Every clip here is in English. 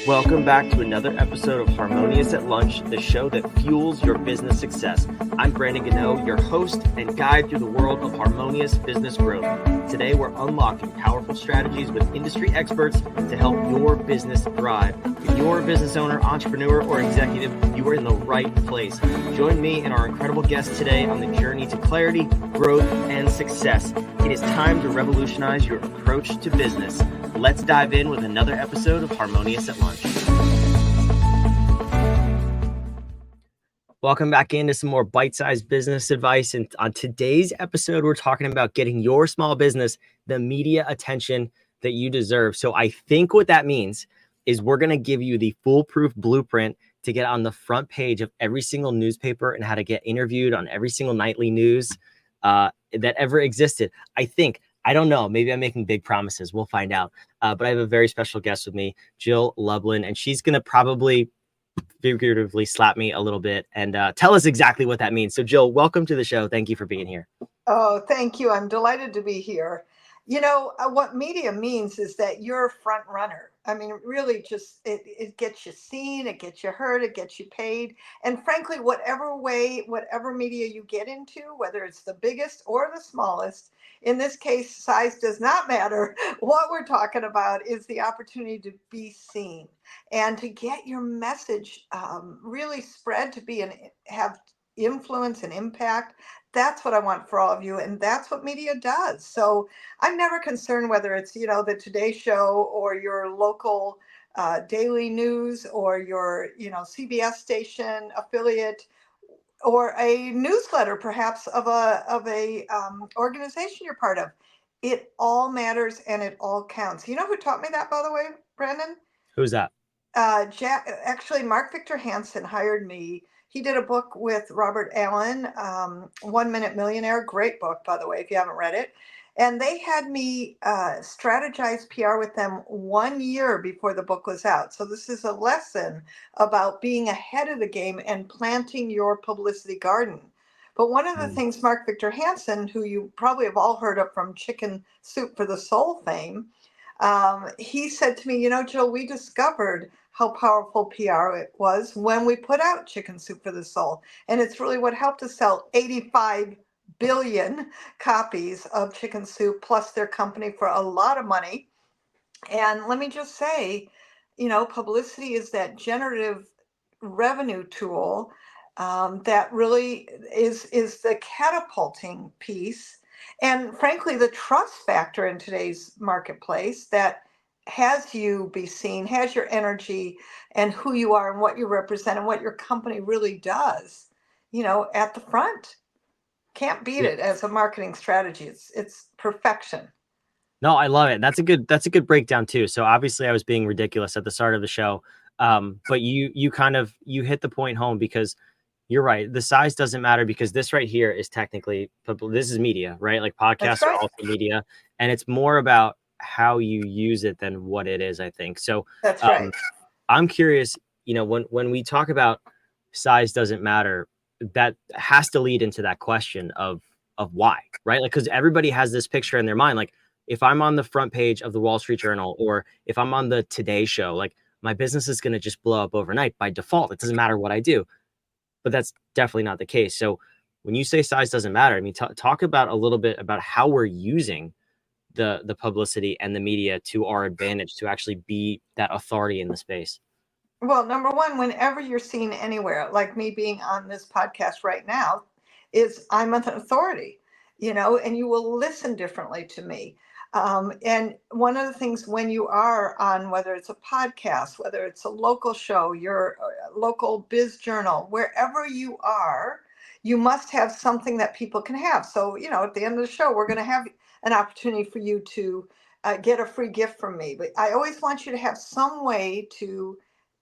Welcome back to another episode of Harmonious at Lunch, the show that fuels your business success. I'm Brandon Gano, your host and guide through the world of harmonious business growth. Today, we're unlocking powerful strategies with industry experts to help your business thrive. If you're a business owner, entrepreneur, or executive, you are in the right place. Join me and our incredible guests today on the journey to clarity, growth, and success. It is time to revolutionize your approach to business. Let's dive in with another episode of Harmonious at Lunch. Welcome back into some more bite-sized business advice. And on today's episode, we're talking about getting your small business the media attention that you deserve. So I think what that means is we're going to give you the foolproof blueprint to get on the front page of every single newspaper and how to get interviewed on every single nightly news that ever existed. I don't know. Maybe I'm making big promises. We'll find out. But I have a very special guest with me, Jill Lublin, and she's going to probably figuratively slap me a little bit and tell us exactly what that means. So Jill, welcome to the show. Thank you for being here. Oh, thank you. I'm delighted to be here. You know, what media means is that you're a front runner. I mean, really just it gets you seen, it gets you heard, it gets you paid. And frankly, whatever media you get into, whether it's the biggest or the smallest, in this case, size does not matter. What we're talking about is the opportunity to be seen and to get your message really spread, to have influence and impact. That's what I want for all of you, and that's what media does. So I'm never concerned whether it's the Today Show or your local daily news or your CBS station affiliate or a newsletter perhaps of a organization you're part of. It all matters and it all counts. You know who taught me that, by the way, Brendan? Who's that? Actually, Mark Victor Hansen hired me. He did a book with Robert Allen, 1 Minute Millionaire. Great book, by the way, if you haven't read it. And they had me strategize PR with them 1 year before the book was out. So this is a lesson about being ahead of the game and planting your publicity garden. But one of the things Mark Victor Hansen, who you probably have all heard of from Chicken Soup for the Soul fame, he said to me, Jill, we discovered how powerful PR it was when we put out Chicken Soup for the Soul. And it's really what helped us sell 85 billion copies of Chicken Soup plus their company for a lot of money. And let me just say, publicity is that generative revenue tool that really is the catapulting piece. And frankly, the trust factor in today's marketplace that has you be seen, has your energy and who you are and what you represent and what your company really does, at the front. Can't beat it as a marketing strategy. It's perfection. No, I love it. That's a good breakdown too. So obviously I was being ridiculous at the start of the show. But you hit the point home because you're right. The size doesn't matter because this right here is technically, this is media, right? Like podcasts are also media, and it's more about how you use it than what it is, I think. So that's right. I'm curious, when we talk about size doesn't matter, that has to lead into that question of why, right? Like, because everybody has this picture in their mind. Like if I'm on the front page of the Wall Street Journal or if I'm on the Today Show, like my business is going to just blow up overnight by default. It doesn't matter what I do. But that's definitely not the case. So when you say size doesn't matter, I mean, talk about a little bit about how we're using the publicity and the media to our advantage to actually be that authority in the space. Well, number one, whenever you're seen anywhere, like me being on this podcast right now, I'm an authority, and you will listen differently to me. And one of the things when you are on, whether it's a podcast, whether it's a local show, your local biz journal, wherever you are, you must have something that people can have. So, at the end of the show, we're going to have an opportunity for you to get a free gift from me. But I always want you to have some way to,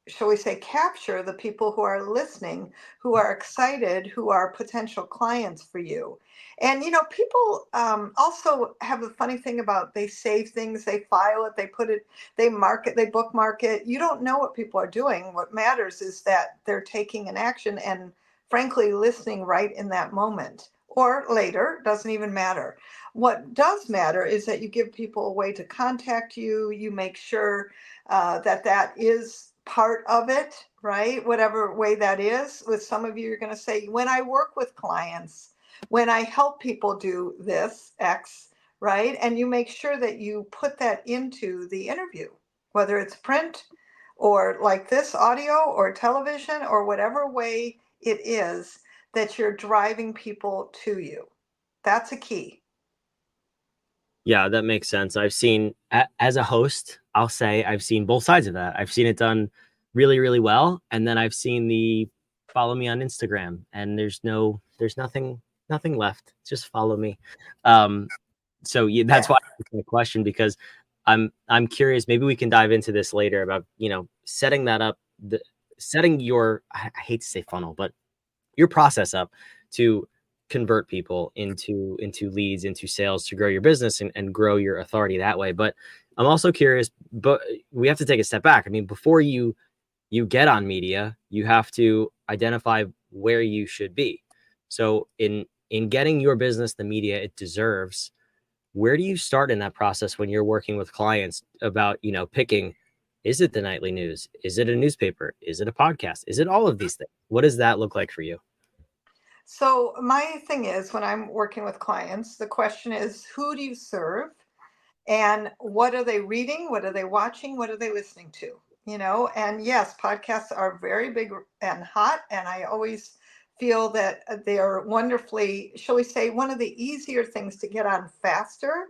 shall we say, capture the people who are listening, who are excited, who are potential clients for you. And, people also have a funny thing about they save things, they file it, they put it, they mark it, they bookmark it. You don't know what people are doing. What matters is that they're taking an action and frankly, listening right in that moment or later, doesn't even matter. What does matter is that you give people a way to contact you. You make sure that is part of it, right? Whatever way that is. With some of you, you're going to say, when I work with clients, when I help people do this, X, right? And you make sure that you put that into the interview, whether it's print or like this audio or television or whatever way it is that you're driving people to you. That's a key. Yeah, that makes sense. I've seen, as a host, I'll say I've seen both sides of that. I've seen it done really, really well. And then I've seen the follow me on Instagram and there's nothing left. Just follow me. So yeah, that's Yeah. why I asked the question, because I'm curious. Maybe we can dive into this later about, setting that up, setting your, I hate to say funnel, but your process up to convert people into leads, into sales, to grow your business and grow your authority that way. But I'm also curious, but we have to take a step back. I mean, before you get on media, you have to identify where you should be. So in getting your business the media it deserves, where do you start in that process when you're working with clients about, picking, is it the nightly news? Is it a newspaper? Is it a podcast? Is it all of these things? What does that look like for you? So my thing is, when I'm working with clients, the question is, who do you serve? And what are they reading? What are they watching? What are they listening to? And yes, podcasts are very big and hot. And I always feel that they are wonderfully, shall we say, one of the easier things to get on faster.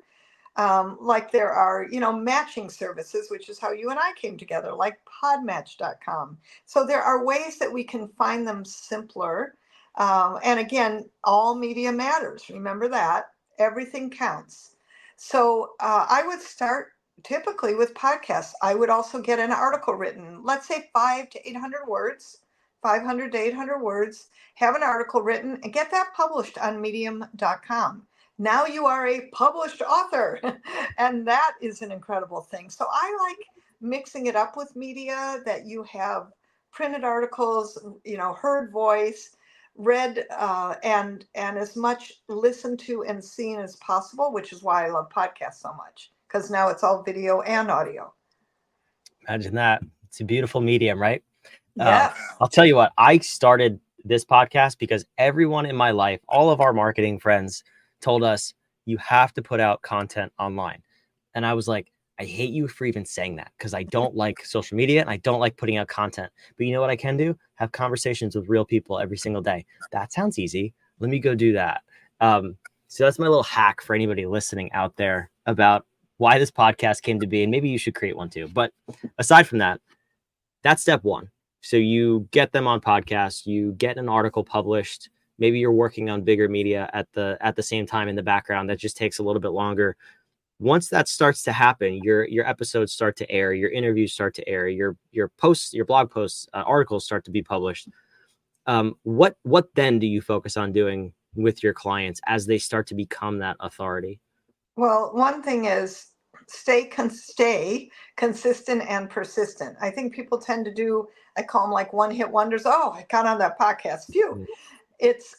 Like there are, matching services, which is how you and I came together, like podmatch.com. So there are ways that we can find them simpler. And again, all media matters. Remember that. Everything counts. So I would start typically with podcasts. I would also get an article written, let's say 500 to 800 words, 500 to 800 words, have an article written and get that published on medium.com. Now you are a published author. And that is an incredible thing. So I like mixing it up with media, that you have printed articles, heard voice, read, and as much listened to and seen as possible, which is why I love podcasts so much, because now it's all video and audio. Imagine that. It's a beautiful medium, right? Yes. I'll tell you what, I started this podcast because everyone in my life, all of our marketing friends told us, you have to put out content online. And I was like, I hate you for even saying that, because I don't like social media and I don't like putting out content. But you know what I can do? Have conversations with real people every single day. That sounds easy. Let me go do that. So that's my little hack for anybody listening out there about why this podcast came to be. And maybe you should create one too. But aside from that, that's step one. So you get them on podcasts, you get an article published. Maybe you're working on bigger media at the same time in the background. That just takes a little bit longer. Once that starts to happen, your episodes start to air, your interviews start to air, your posts, your blog posts, articles start to be published. What then do you focus on doing with your clients as they start to become that authority? Well, one thing is stay consistent and persistent. I think people tend to do, I call them like one hit wonders. Oh, I got on that podcast. Phew. It's,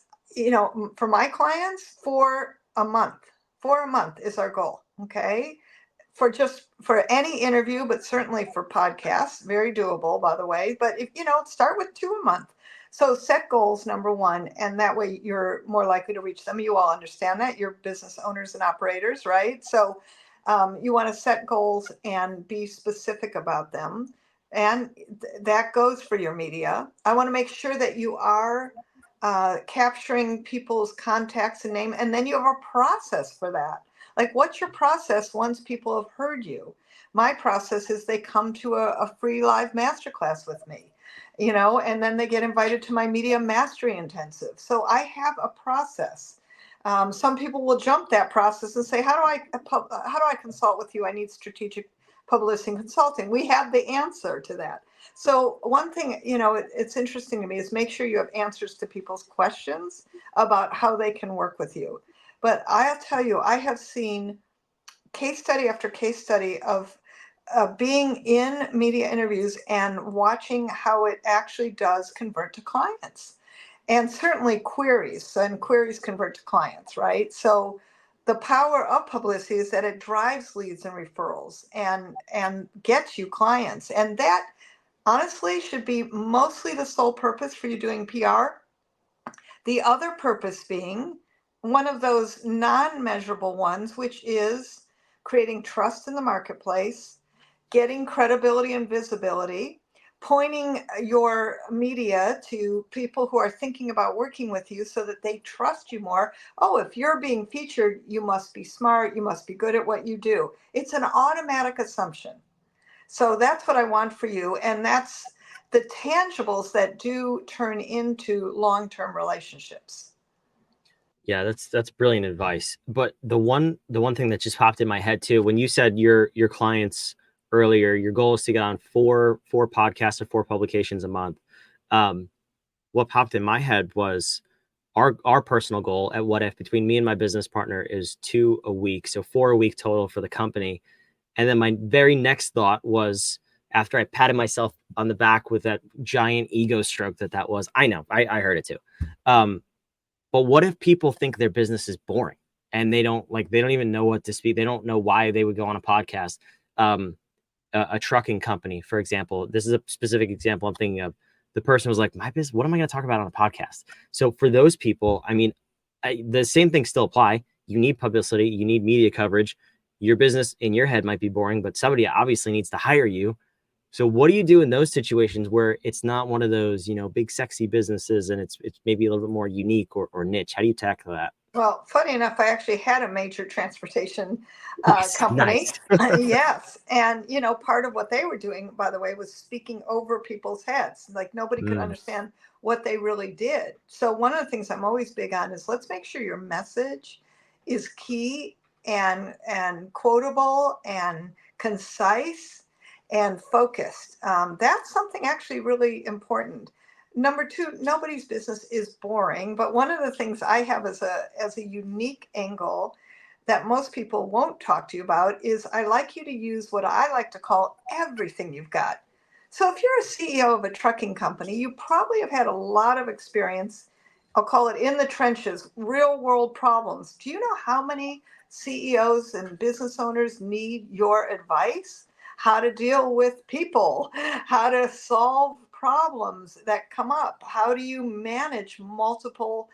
for my clients, for a month. For a month is our goal. Okay. For any interview, but certainly for podcasts, very doable, by the way. But if start with 2 a month. So set goals, number one, and that way you're more likely to reach them. You all understand that. You're business owners and operators, right? So you want to set goals and be specific about them. And that goes for your media. I want to make sure that you are capturing people's contacts and name, and then you have a process for that. Like, what's your process once people have heard you? My process is they come to a free live masterclass with me, and then they get invited to my media mastery intensive. So I have a process. Some people will jump that process and say, how do I consult with you? I need strategic publishing consulting. We have the answer to that. So one thing, it's interesting to me is make sure you have answers to people's questions about how they can work with you. But I'll tell you, I have seen case study after case study of being in media interviews and watching how it actually does convert to clients. And certainly queries convert to clients, right? So the power of publicity is that it drives leads and referrals and gets you clients. And that honestly should be mostly the sole purpose for you doing PR. The other purpose being one of those non-measurable ones, which is creating trust in the marketplace, getting credibility and visibility, pointing your media to people who are thinking about working with you so that they trust you more. Oh, if you're being featured, you must be smart, you must be good at what you do. It's an automatic assumption. So that's what I want for you. And that's the tangibles that do turn into long-term relationships. Yeah, that's brilliant advice. But the one thing that just popped in my head too, when you said your clients earlier, your goal is to get on four podcasts or four publications a month. Um, what popped in my head was our personal goal at What If between me and my business partner is two a week, so four a week total for the company. And then my very next thought was after I patted myself on the back with that giant ego stroke that was. I know I heard it too. Um, but what if people think their business is boring and they don't even know what to speak. They don't know why they would go on a podcast. Um, a trucking company, for example. This is a specific example I'm thinking of. The person was like, "My business. What am I going to talk about on a podcast?" So for those people, I mean, the same things still apply. You need publicity. You need media coverage. Your business in your head might be boring, but somebody obviously needs to hire you. So what do you do in those situations where it's not one of those, big sexy businesses and it's maybe a little bit more unique or niche? How do you tackle that? Well, funny enough, I actually had a major transportation Nice, company. nice. Yes. And, part of what they were doing, by the way, was speaking over people's heads. Like nobody could Mm, understand what they really did. So, one of the things I'm always big on is let's make sure your message is key and quotable and concise and focused. That's something actually really important. Number two, nobody's business is boring, but one of the things I have as a unique angle that most people won't talk to you about is I like you to use what I like to call everything you've got. So if you're a CEO of a trucking company, you probably have had a lot of experience. I'll call it in the trenches, real world problems. Do you know how many CEOs and business owners need your advice? How to deal with people, how to solve problems that come up, how do you manage multiple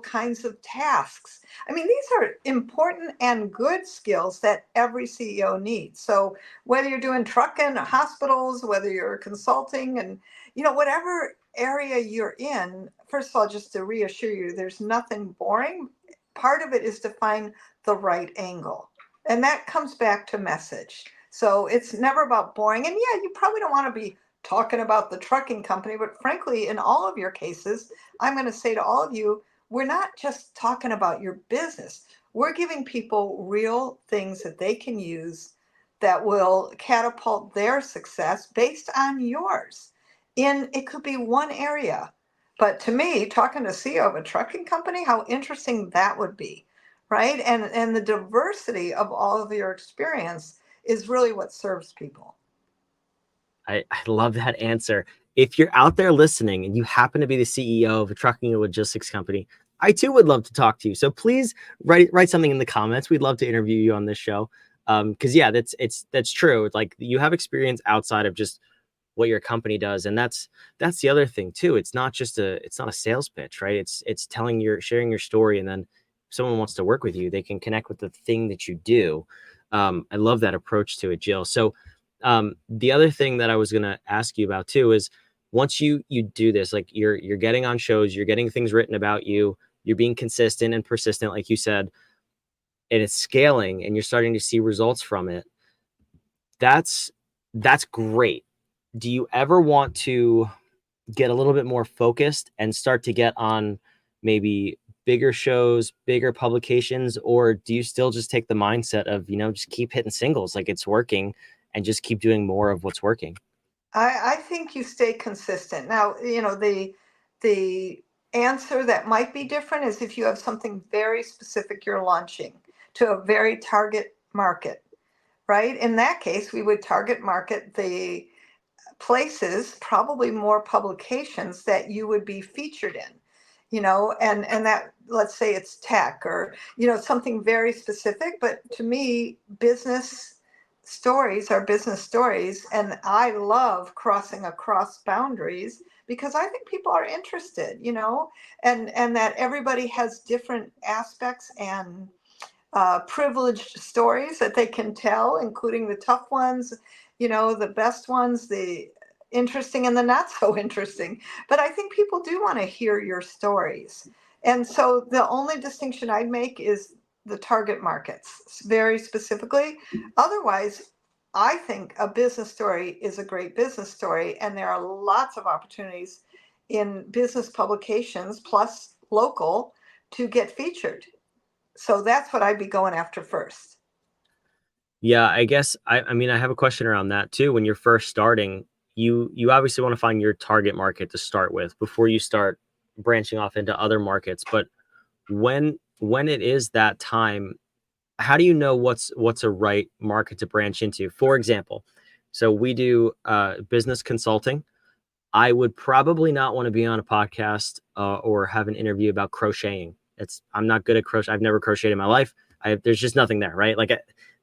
kinds of tasks. I mean, these are important and good skills that every CEO needs. So whether you're doing trucking, hospitals, whether you're consulting, and whatever area you're in, first of all, just to reassure you, there's nothing boring. Part of it is to find the right angle, and that comes back to message. So it's never about boring. And yeah, you probably don't want to be talking about the trucking company, but frankly, in all of your cases, I'm going to say to all of you, we're not just talking about your business. We're giving people real things that they can use that will catapult their success based on yours. In it could be one area. But to me, talking to CEO of a trucking company, how interesting that would be, right? And the diversity of all of your experience is really what serves people. I love that answer. If you're out there listening and you happen to be the CEO of a trucking and logistics company, I too would love to talk to you. So please write something in the comments. We'd love to interview you on this show. Because yeah, that's true. It's like you have experience outside of just what your company does, and that's the other thing too. It's not a sales pitch, right? It's sharing your story, and then if someone wants to work with you, they can connect with the thing that you do. I love that approach to it, Jill. So the other thing that I was going to ask you about too is once you do this, like you're getting on shows, you're getting things written about you, you're being consistent and persistent, like you said, and it's scaling, and you're starting to see results from it. That's that's great. Do you ever want to get a little bit more focused and start to get on maybe bigger shows, bigger publications, or do you still just take the mindset of, just keep hitting singles like it's working and just keep doing more of what's working? I think you stay consistent. Now, the answer that might be different is if you have something very specific you're launching to a very target market, right? In that case, we would target market the places, probably more publications that you would be featured in, and that, let's say it's tech or, something very specific. But to me, business stories are business stories, and I love crossing across boundaries because I think people are interested, and that everybody has different aspects and privileged stories that they can tell, including the tough ones, the best ones, the interesting and the not so interesting. But I think people do want to hear your stories. And so the only distinction I'd make is the target markets very specifically. Otherwise, I think a business story is a great business story, and there are lots of opportunities in business publications plus local to get featured. So that's what I'd be going after first. Yeah, I guess I mean I have a question around that too. When you're first starting, you obviously want to find your target market to start with before you start branching off into other markets. But when it is that time, how do you know what's a right market to branch into? For example, so we do business consulting. I would probably not want to be on a podcast or have an interview about crocheting. I'm not good at crochet. I've never crocheted in my life. There's just nothing there, right? Like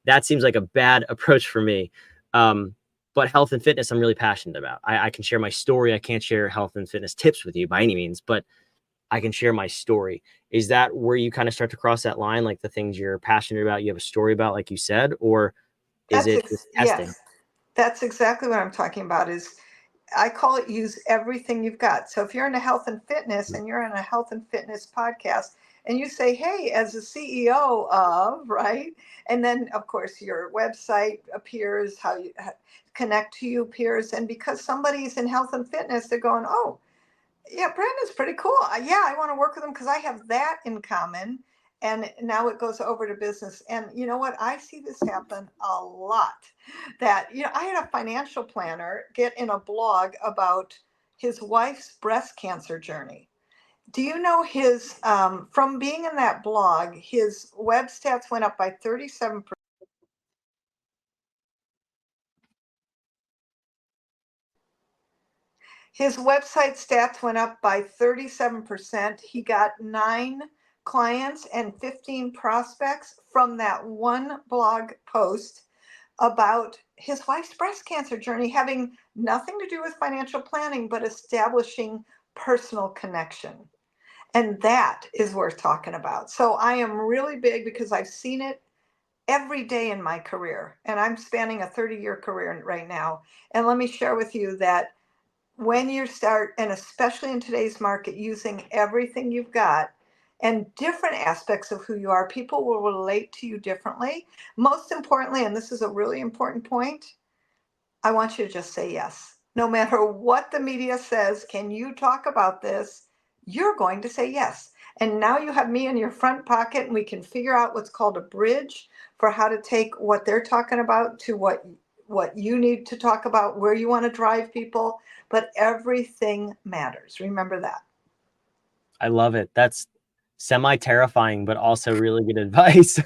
that seems like a bad approach for me. But health and fitness, I'm really passionate about. I can share my story. I can't share health and fitness tips with you by any means, but I can share my story. Is that where you kind of start to cross that line? Like the things you're passionate about, you have a story about, like you said, or is it just testing? Yes, that's exactly what I'm talking about. Is I call it use everything you've got. So if you're into health and fitness and you're in a health and fitness podcast and you say, hey, as a CEO of, right? And then of course your website appears, how you connect to you appears. And because somebody's in health and fitness, they're going, oh, yeah, Brandon's pretty cool. Yeah, I want to work with him because I have that in common. And now it goes over to business. And you know what? I see this happen a lot. That, I had a financial planner get in a blog about his wife's breast cancer journey. Do you know from being in that blog, his web stats went up by 37%. His website stats went up by 37%. He got 9 clients and 15 prospects from that one blog post about his wife's breast cancer journey, having nothing to do with financial planning, but establishing personal connection. And that is worth talking about. So I am really big because I've seen it every day in my career, and I'm spanning a 30-year career right now. And let me share with you that when you start, and especially in today's market, using everything you've got and different aspects of who you are, people will relate to you differently. Most importantly, and this is a really important point, I want you to just say yes. No matter what the media says, can you talk about this? You're going to say yes. And now you have me in your front pocket, and we can figure out what's called a bridge for how to take what they're talking about to what you need to talk about, where you want to drive people. But everything matters. Remember that. I love it. That's semi-terrifying, but also really good advice.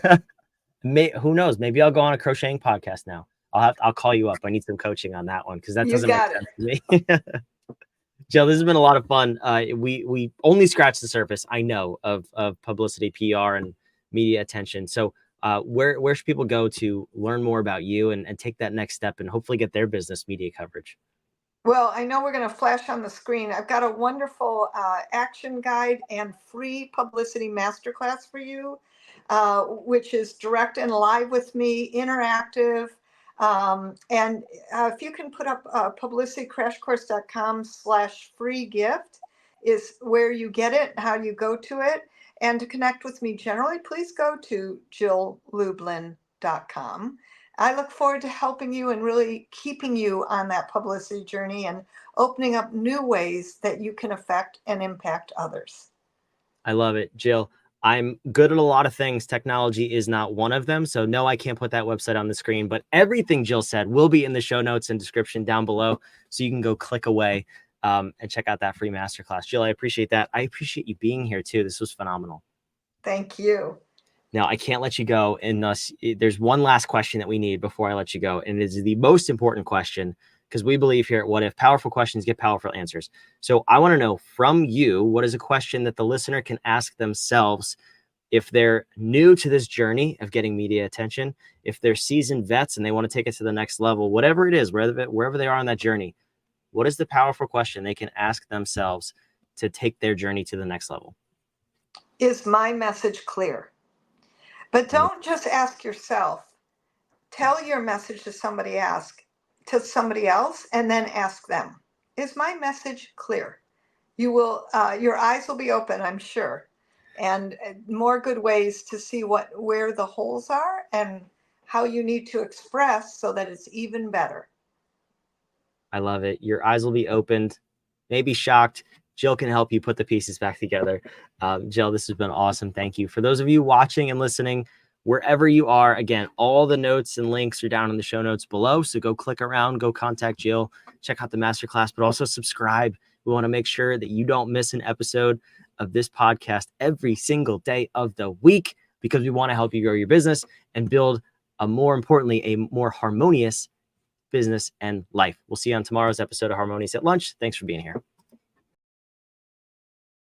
Who knows? Maybe I'll go on a crocheting podcast now. I'll call you up. I need some coaching on that one because that You doesn't make got it. sense to me. Jill, this has been a lot of fun. We only scratched the surface, I know, of publicity, PR, and media attention. So where should people go to learn more about you and take that next step and hopefully get their business media coverage? Well, I know we're going to flash on the screen. I've got a wonderful action guide and free publicity masterclass for you, which is direct and live with me, interactive. And if you can put up publicitycrashcourse.com/free gift is where you get it, how you go to it. And to connect with me generally, please go to jilllublin.com. I look forward to helping you and really keeping you on that publicity journey and opening up new ways that you can affect and impact others. I love it, Jill. I'm good at a lot of things. Technology is not one of them. So no, I can't put that website on the screen, but everything Jill said will be in the show notes and description down below. So you can go click away and check out that free masterclass. Jill, I appreciate that. I appreciate you being here too. This was phenomenal. Thank you. Now, I can't let you go unless there's one last question that we need before I let you go. And it is the most important question because we believe here at What If, powerful questions get powerful answers. So I want to know from you, what is a question that the listener can ask themselves If they're new to this journey of getting media attention, if they're seasoned vets and they want to take it to the next level, whatever it is, wherever they are on that journey, what is the powerful question they can ask themselves to take their journey to the next level? Is my message clear? But don't just ask yourself. Tell your message to somebody else, and then ask them. Is my message clear? You will, your eyes will be open, I'm sure, and more good ways to see where the holes are and how you need to express so that it's even better. I love it. Your eyes will be opened, maybe shocked. Jill can help you put the pieces back together. Jill, this has been awesome. Thank you. For those of you watching and listening, wherever you are, again, all the notes and links are down in the show notes below. So go click around, go contact Jill, check out the masterclass, but also subscribe. We want to make sure that you don't miss an episode of this podcast every single day of the week, because we want to help you grow your business and build a more harmonious business and life. We'll see you on tomorrow's episode of Harmonious at Lunch. Thanks for being here.